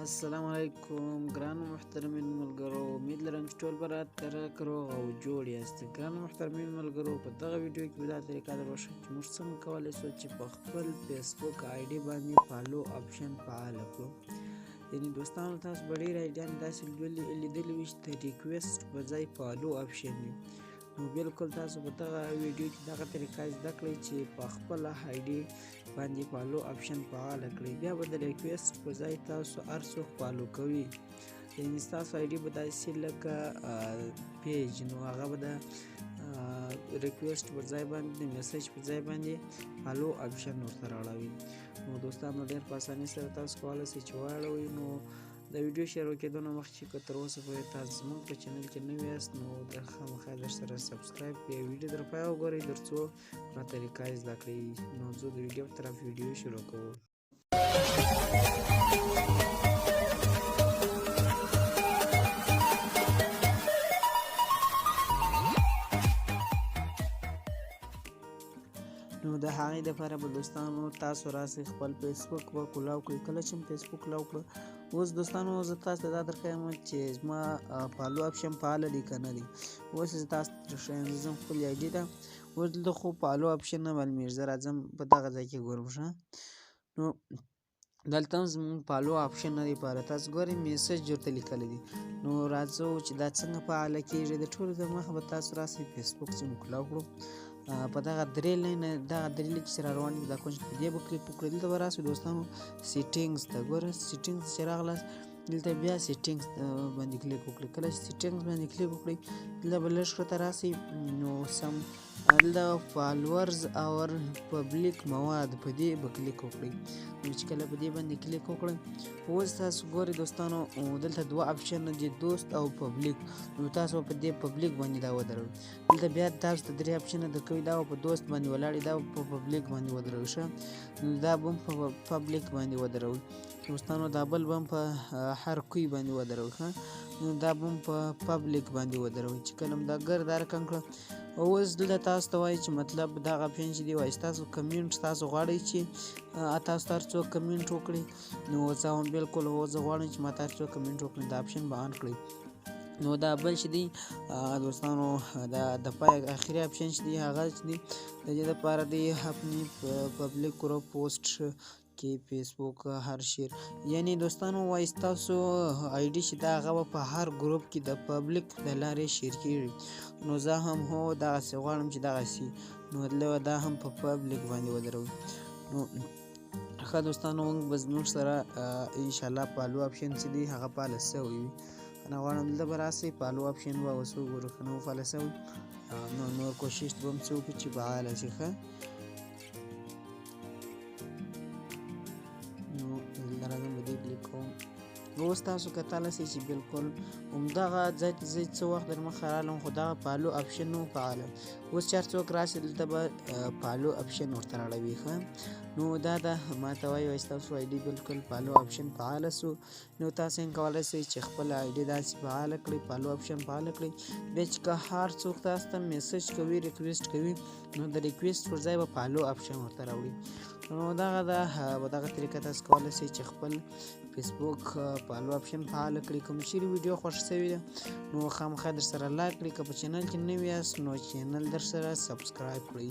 السلام علیکم ګرانو محترمین ملګرو، امید لرم چې ټول به راتګ روغ او جوړ یاست. ګرانو محترمین ملګرو، په دغه ویډیو کې به دا طریقه در وښیم چې موږ څنګه کولی شو چې په خپل فیسبوک آی ډي باندې فالو آپشن فعاله کړو. یعنې دوستانو، تاسو به ډېر آیډیانې داسې لیدلي وي چې د ریکویسټ په ځای فالو آپشن وي. نو بالکل تاسو په دغه ویډیو کې دغه طریقه زده کړئ چې په خپله آی ډي باندې فالو آپشن فعاله کړئ. بیا به د ریکویسټ په ځای تاسو هر څوک فالو کوي، یعنې ستاسو آی ډي به داسې لکه پیج، نو هغه به د ریکویسټ پر ځای باندې د میسج پر ځای باندې فالو آپشن ورته راوړوي. نو دوستانو، ډېر په اسانۍ سره تاسو کولی شئ چې واړوئ. نو د ویډیو شروع کېدو نه مخکې که تر اوسه پورې تاسو زموږ په چینل کې نوي یاست، نو خامخا درسره سبسکرایب کړئ، ویډیو تر پایه وګورئ تر څو دا طریقه یې زده کړئ. نو زه د ویډیو په طرف ویډیو شروع کوم. نو د هغې دپاره به دوستانو تاسو راسئ خپل فیسبوک به کولاو کړئ. کله چې مو فیسبوک کولاو کړه، اوس دوستانو زه تاسو ته دا درښیم چې زما فالو آپشن فعاله دی که نه دی. اوس زه تاسو ته درښیم، زه ځم خپلې آی ډي ته. اوس دلته خو فالو آپشن نه معلومېږي، زه راځم په دغه ځای کې ګورم. ښه، نو دلته هم زموږ فالو آپشن نه دی فعاله. تاسو ګورئ میسج ورته لیکلی دی. نو راځو چې دا څنګه فعاله کېږي. د ټولو د مخه به تاسو راسئ فیسبوک چې مو کولاو کړو، په دغه درې لیکې چې را روان دي، دا کونج په دې به کلیک وکړئ. دلته به راسئ دوستانو سیټینګز ته. ګوره سیټینګز چې راغلاست، دلته بیا سیټینګز باندې کلیک وکړئ. کله چې سیټینګز باندې کلیک وکړئ، دلته به لږ ښکته راسئ. نو سم دلته فالوورز او پبلیک مواد په دې به کلیک وکړئ. نو چې کله په دې باندې کلیک وکړئ، اوس تاسو ګورئ دوستانو دلته دوه آپشن دي، دوست او پبلیک. نو تاسو په دې پبلیک باندې دا ودروئ. دلته بیا تاسو ته درې آپشنه درکوي، دا په دوست باندې ولاړ دی، دا په پبلیک باندې ودروئ. ښه، نو دا به هم په پبلیک باندې ودروئ دوستانو، دا بل به هم په هر کوی باندې ودروئ. ښه، نو دا به هم په پبلیک باندې ودروئ. چې کله هم دا ګرد رقم کړه، اوس دلته تاسو ته وایي چې مطلب دغه آپشن چې دی وایي ستاسو کمنټ، تاسو غواړئ چې تاسو ته هر څوک کمنټ وکړي. نو زه هم بالکل زه غواړم چې ما ته هر څوک کمنټ وکړي، دا آپشن به آن کړئ. نو دا بل چې دی دوستانو، دا د پای آخري آپشن چې دی هغه چې دی د دې دپاره دی اپنی پبلیک ګروپ پوسټ کې فیسبوک هر شیر. یعنې دوستانو وایي ستاسو آی ډي چې دا هغه به په هر ګروپ کې د پبلیک د لارې شیر کېږي. نو زه هم دغسې غواړم چې دغسې، نو دا هم په پبلیک باندې ودروئ. نو ښه دوستانو، موږ به زموږ سره انشاءالله فالو آپشن چې دی هغه فعاله سوی وي. نه غواړم دلته به راسئ فالو آپشن به اوس وګورو که نه و فعاله سوی. نو نور کوشش به هم څه وکړو چې فعاله شي. ښه، نو دلته راځم په دې کلیک کوم. اوس تاسو کتلی شئ چې بالکل همدغه ځای ته زه څه وخت در مخه رالم، خو دغه فالو آپشن نه و فعاله. اوس چې هر څوک راشي دلته به فالو آپشن ورته راوړوي. ښه، نو دا ما ته وایي ستاسو آی ډي بالکل فالو آپشن فعاله سو. نو تاسو هم کولی شئ چې خپل آی ډي داسې فعاله کړئ، فالو آپشن فعاله کړئ. بیا چې که هر څوک تاسو ته میسج کوي، ریکویسټ کوي، نو د ریکویسټ پر ځای به فالو آپشن ورته راوړي. نو په دغه طریقه تاسو کولی شئ چې خپل فیسبوک فالو آپشن فعاله کړئ. کوم چیرې ویډیو خوښ شوې ده، نو خامخا در سره لایک کړئ. که په چینل کې نوي یاست، نو چینل در سره سبسکرایب کړئ.